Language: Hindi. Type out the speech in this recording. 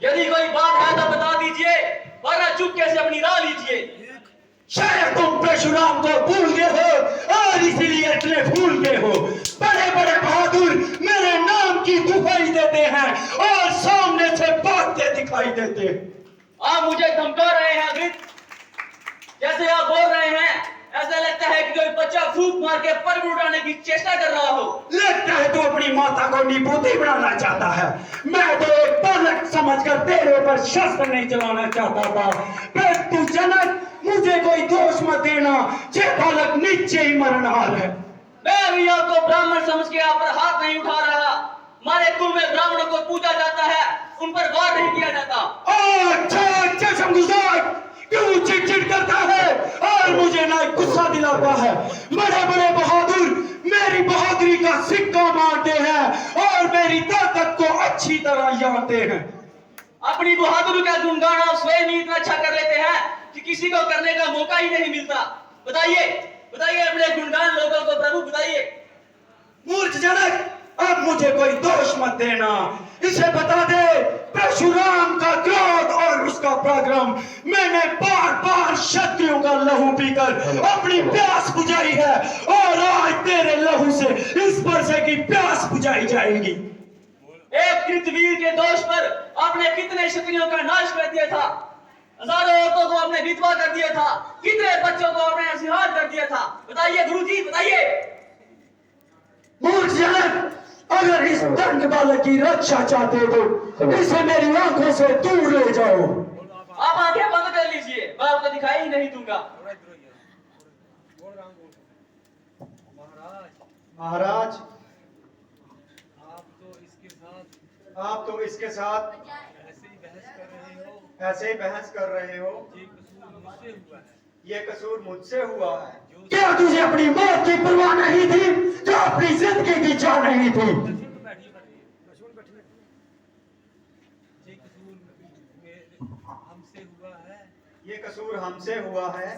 यदि कोई बात है तो बता दीजिए, वरना चुपके से अपनी राह लीजिए। शायद तुम परशुराम को भूल गए हो और इसीलिए इतने भूल गए हो। बड़े बड़े बहादुर मेरे नाम की दुहाई देते हैं और सामने से भागते दिखाई देते हैं। आप मुझे धमका रहे हैं अमित, जैसे आप बोल रहे हैं ऐसा लगता है कि कोई बच्चा फूंक मार के पर्वत उड़ाने की चेष्टा कर रहा हो। लगता है तू अपनी माता को निपुती बनाना चाहता है। मैं तो एक बालक समझकर तेरे पर शस्त्र नहीं चलाना चाहता था, पर तू जनक मुझे कोई दोष मत देना, ये बालक नीचे ही मरणहार है। मैं अभी आपको ब्राह्मण समझ के आप पर हाथ नहीं उठा रहा। हमारे कुल में ब्राह्मणों को पूजा जाता है, उन पर वार नहीं किया जाता। अच्छा शंकुशाय, क्यों चिड़चिड़ करता है और मुझे ना गुस्सा दिलाता है। बड़े बड़े बहादुर मेरी बहादुरी का सिक्का मारते हैं और मेरी ताकत को अच्छी तरह जानते हैं। अपनी बहादुरी का गुणगान आप स्वयं ही इतना अच्छा कर लेते हैं कि किसी को करने का मौका ही नहीं मिलता। बताइए बताइए अपने गुणगान लोगों को प्रभु बताइए। मूर्ख जनक, अब मुझे कोई दोष मत देना। इसे बता दे परशुराम का क्रोध और उसका पराक्रम। मैंने बार बार शत्रुओं का लहू पीकर अपनी प्यास बुझाई है और आज तेरे लहू से इस बरसे की प्यास बुझाई जाएगी। एक कृतवीर के दोष पर आपने कितने क्षत्रियों का नाश कर दिया था, हजारों औरतों को आपने विधवा कर दिया था, कितने बच्चों को आपने नरसंहार कर दिया था। बताइए गुरुजी बताइए। मूर्ख जनक, अगर इस दंड बालक की रक्षा चाहते हो इसे मेरी आंखों से दूर ले जाओ। आप आंखें बंद कर लीजिए, मैं आपको दिखाई ही नहीं दूंगा। महाराज, आप तो इसके साथ ऐसे ही बहस कर रहे हो। ये कसूर मुझसे हुआ है। क्या तुझे अपनी मौत की परवाह नहीं थी, जो अपनी जिंदगी की चाह नहीं थी? ये कसूर हमसे हुआ है।